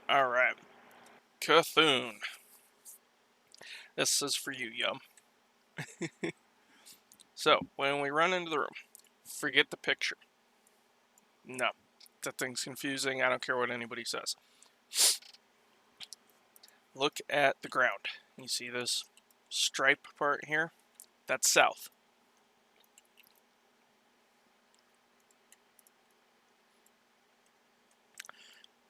Alright. Cthulhu. This is for you, Yum. So, when we run into the room, forget the picture. No. That thing's confusing. I don't care what anybody says. Look at the ground. You see this stripe part here? That's south.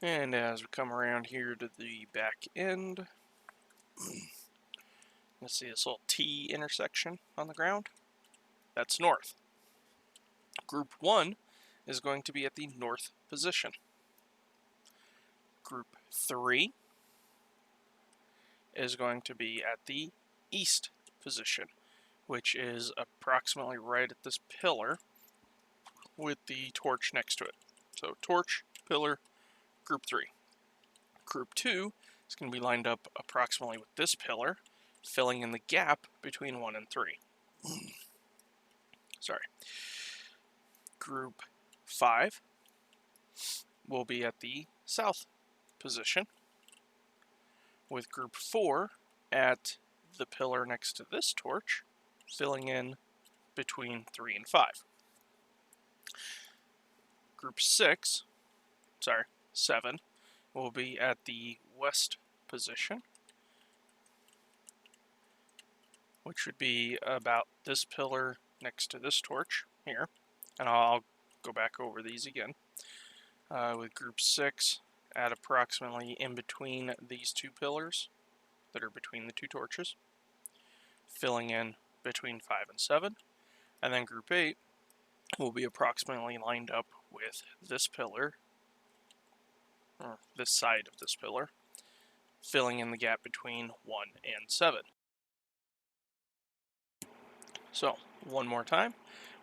And as we come around here to the back end, you'll see this little T intersection on the ground. That's north. Group 1 is going to be at the north position. Group 3 is going to be at the east position, which is approximately right at this pillar with the torch next to it. So torch, pillar, group 3. Group 2 is going to be lined up approximately with this pillar, filling in the gap between 1 and 3. Sorry. Group 5 will be at the south position, with group 4 at the pillar next to this torch, filling in between 3 and 5. Group 7, will be at the west position, which would be about this pillar next to this torch here. And I'll go back over these again. With group 6 at approximately in between these two pillars that are between the two torches, filling in between 5 and 7. And then group 8 will be approximately lined up with this pillar, or this side of this pillar, filling in the gap between 1 and 7. So, one more time,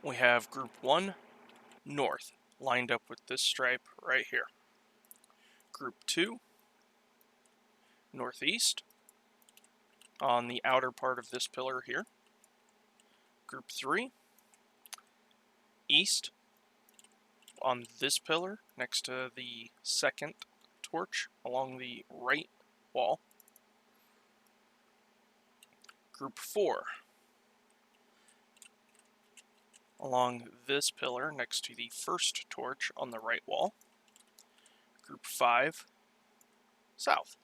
we have group 1, north, lined up with this stripe right here. Group 2, northeast, on the outer part of this pillar here. Group 3, east, on this pillar next to the second torch along the right wall. Group 4, along this pillar next to the first torch on the right wall. Group 5, south.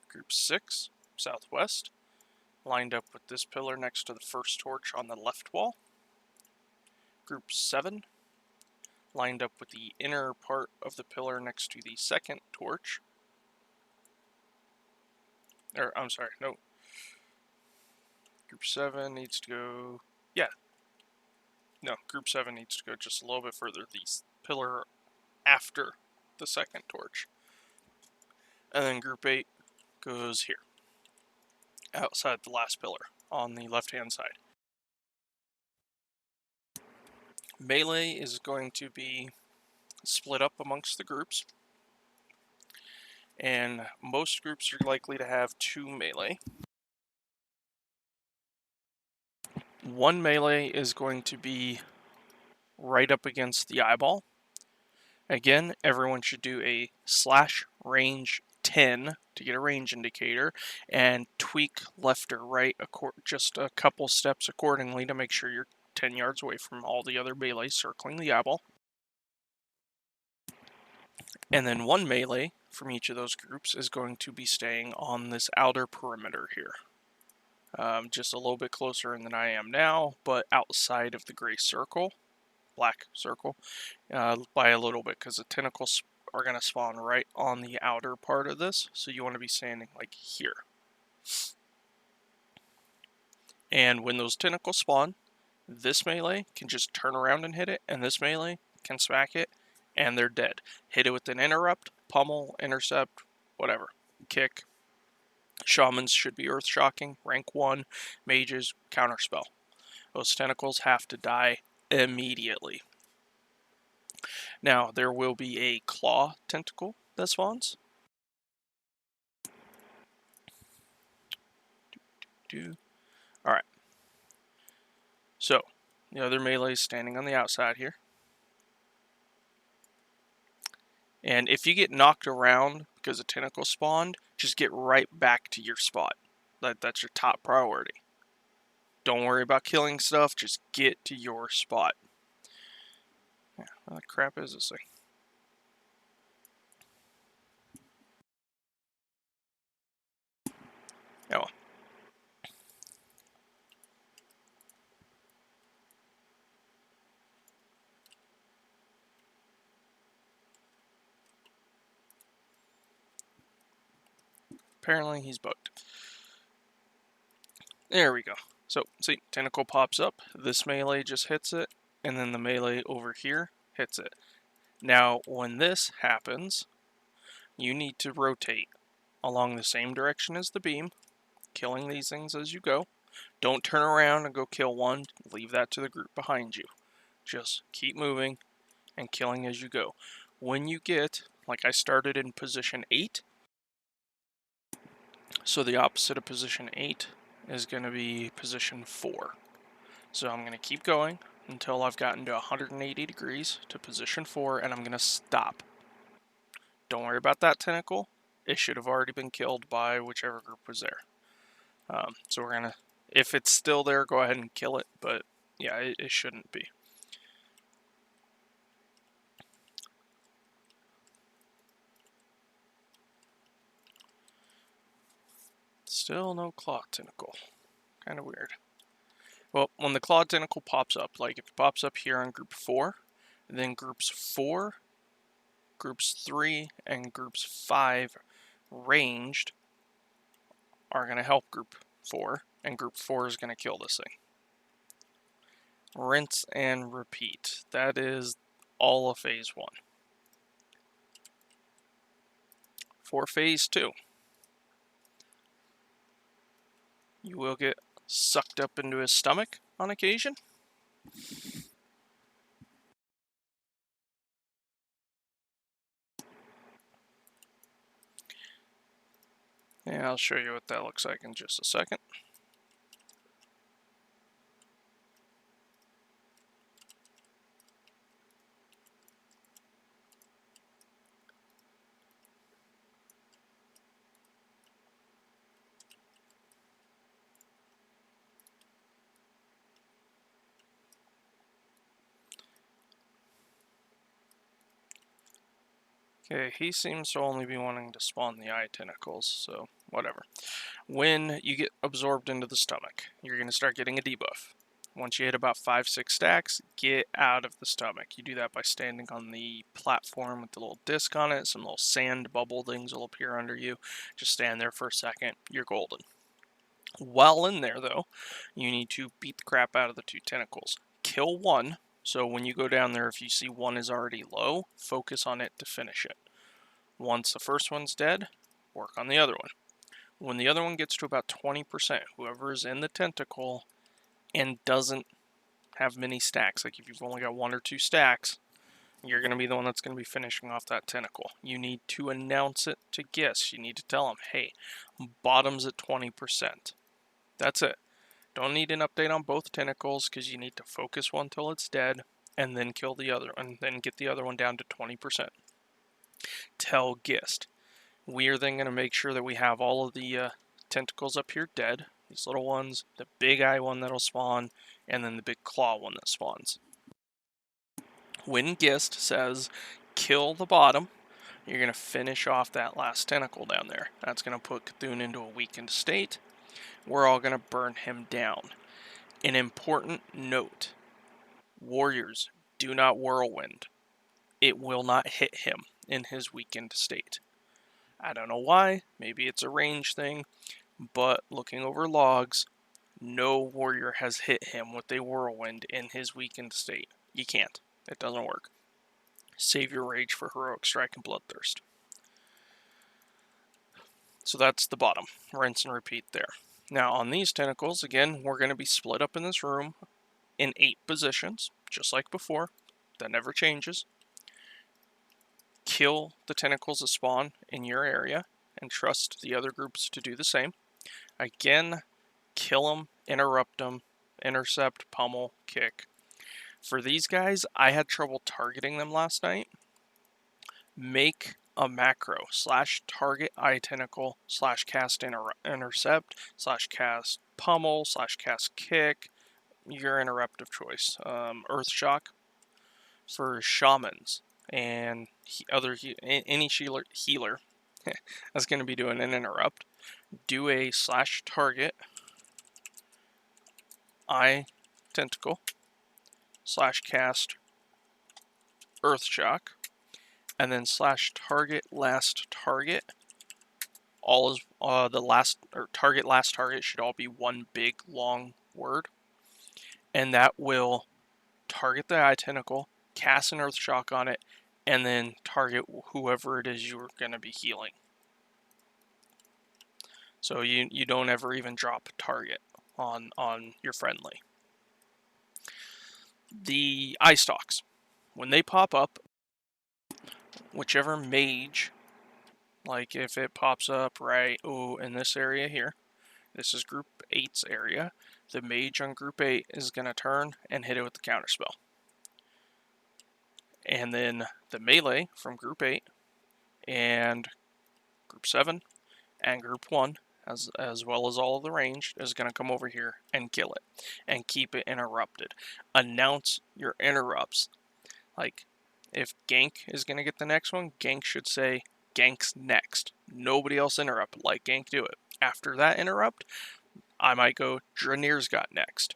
Group 6, southwest, lined up with this pillar next to the first torch on the left wall. Group 7, lined up with the inner part of the pillar next to the second torch. I'm sorry, no. Group 7 needs to go, Group 7 needs to go just a little bit further. The pillar after the second torch. And then group 8 goes here, outside the last pillar, on the left-hand side. Melee is going to be split up amongst the groups, and most groups are likely to have 2 melee. One melee is going to be right up against the eyeball. Again, everyone should do a /range 10 to get a range indicator, and tweak left or right just a couple steps accordingly to make sure you're 10 yards away from all the other melees circling the eyeball. And then one melee from each of those groups is going to be staying on this outer perimeter here. Just a little bit closer than I am now, but outside of the gray circle, black circle, by a little bit, because the tentacles are going to spawn right on the outer part of this, so you want to be standing like here. And when those tentacles spawn, this melee can just turn around and hit it, and this melee can smack it, and they're dead. Hit it with an interrupt, pummel, intercept, whatever. Kick. Shamans should be earth shocking, rank 1, mages, counterspell. Those tentacles have to die immediately. Now, there will be a claw tentacle that spawns. Alright. So, the other melee is standing on the outside here. And if you get knocked around because a tentacle spawned, just get right back to your spot. That's your top priority. Don't worry about killing stuff, just get to your spot. Yeah, what the crap is this thing? Oh well. Apparently he's bugged. There we go. So, see, tentacle pops up, this melee just hits it, and then the melee over here hits it. Now, when this happens, you need to rotate along the same direction as the beam, killing these things as you go. Don't turn around and go kill one, leave that to the group behind you. Just keep moving and killing as you go. When you get, like I started in position 8, so the opposite of position 8 is going to be position 4. So I'm going to keep going until I've gotten to 180 degrees to position 4, and I'm going to stop. Don't worry about that tentacle. It should have already been killed by whichever group was there. So we're going to, if it's still there, go ahead and kill it, but yeah, it shouldn't be. Still no claw tentacle. Kind of weird. Well, when the claw tentacle pops up, like if it pops up here on group 4, then groups 4, groups 3, and groups 5 ranged are going to help group 4, and group 4 is going to kill this thing. Rinse and repeat. That is all of phase 1. For phase 2, you will get sucked up into his stomach on occasion. And I'll show you what that looks like in just a second. Okay, he seems to only be wanting to spawn the eye tentacles, so whatever. When you get absorbed into the stomach, you're going to start getting a debuff. Once you hit about 5-6 stacks, get out of the stomach. You do that by standing on the platform with the little disc on it. Some little sand bubble things will appear under you. Just stand there for a second. You're golden. While in there, though, you need to beat the crap out of the 2 tentacles. Kill one. So when you go down there, if you see one is already low, focus on it to finish it. Once the first one's dead, work on the other one. When the other one gets to about 20%, whoever is in the tentacle and doesn't have many stacks, like if you've only got 1 or 2 stacks, you're going to be the one that's going to be finishing off that tentacle. You need to announce it to Gis. You need to tell them, hey, bottom's at 20%. That's it. Don't need an update on both tentacles because you need to focus one till it's dead and then kill the other, and then get the other one down to 20%. Tell Gist. We are then going to make sure that we have all of the tentacles up here dead. These little ones, the big eye one that'll spawn, and then the big claw one that spawns. When Gist says kill the bottom, you're going to finish off that last tentacle down there. That's going to put Cthulhu into a weakened state. We're all going to burn him down. An important note. Warriors, do not whirlwind. It will not hit him in his weakened state. I don't know why, maybe it's a range thing, but looking over logs, no warrior has hit him with a whirlwind in his weakened state. You can't. It doesn't work. Save your rage for heroic strike and bloodthirst. So that's the bottom. Rinse and repeat there. Now on these tentacles, again, we're going to be split up in this room in 8 positions, just like before. That never changes. Kill the tentacles that spawn in your area and trust the other groups to do the same. Again, kill them, interrupt them, intercept, pummel, kick. For these guys, I had trouble targeting them last night. make a macro /target eye tentacle /cast intercept /cast pummel /cast kick, your interrupt of choice. Earth shock for shamans and any healer that's going to be doing an interrupt. Do a /target eye tentacle /cast earth shock, and then /target last target. All is the last or target last target should all be one big long word, and that will target the eye tentacle, cast an earth shock on it, and then target whoever it is you're going to be healing. So you don't ever even drop a target on your friendly. The eye stalks, when they pop up, whichever mage, like if it pops up right in this area here, this is group 8's area, the mage on group 8 is going to turn and hit it with the counterspell. And then the melee from group 8 and group 7 and group 1, as well as all of the ranged, is going to come over here and kill it and keep it interrupted. Announce your interrupts. Like, if Gank is going to get the next one, Gank should say, Gank's next. Nobody else interrupt. Let Gank do it. After that interrupt, I might go, Draenir's got next.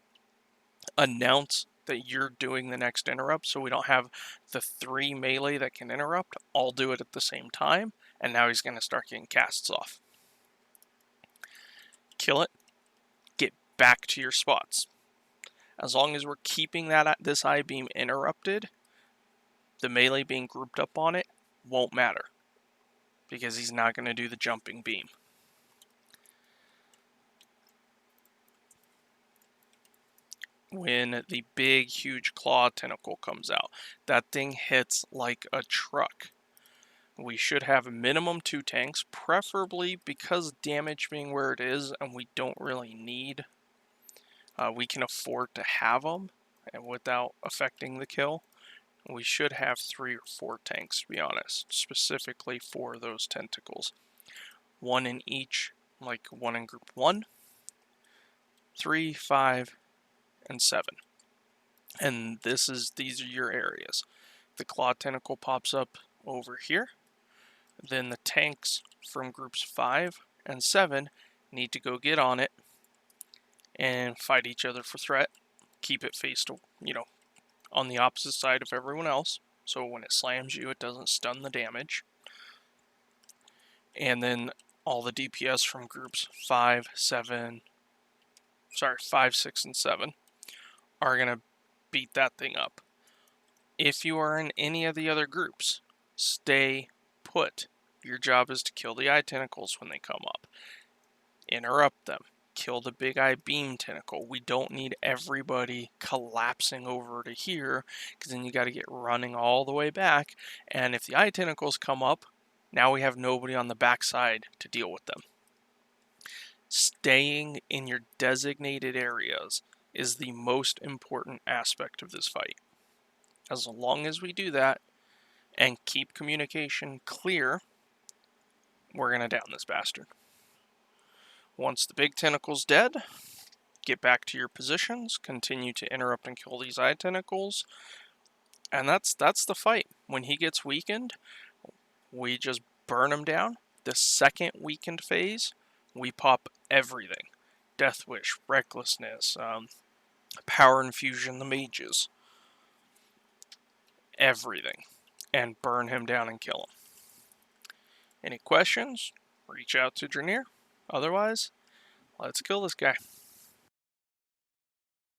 Announce that you're doing the next interrupt, so we don't have the 3 melee that can interrupt all do it at the same time, and now he's going to start getting casts off. Kill it. Get back to your spots. As long as we're keeping this eye beam interrupted, the melee being grouped up on it won't matter, because he's not going to do the jumping beam. When the big, huge claw tentacle comes out, that thing hits like a truck. We should have minimum 2 tanks, preferably, because damage being where it is and we don't really need, we can afford to have them without affecting the kill. We should have 3 or 4 tanks, to be honest, specifically for those tentacles. 1 in each, like 1 in group 1, 3, 5, and 7. And these are your areas. The claw tentacle pops up over here. Then the tanks from groups 5 and 7 need to go get on it and fight each other for threat. Keep it faced, on the opposite side of everyone else, so when it slams you, it doesn't stun the damage. And then all the DPS from groups 5, 6, and 7 are going to beat that thing up. If you are in any of the other groups, stay put. Your job is to kill the eye tentacles when they come up. Interrupt them. Kill the big eye beam tentacle. We don't need everybody collapsing over to here, because then you got to get running all the way back. And if the eye tentacles come up, now we have nobody on the backside to deal with them. Staying in your designated areas is the most important aspect of this fight. As long as we do that and keep communication clear, we're going to down this bastard. Once the big tentacle's dead, get back to your positions, continue to interrupt and kill these eye tentacles, and that's the fight. When he gets weakened, we just burn him down. The second weakened phase, we pop everything. Death Wish, Recklessness, Power Infusion, the mages. Everything. And burn him down and kill him. Any questions? Reach out to Draenir. Otherwise, let's kill this guy.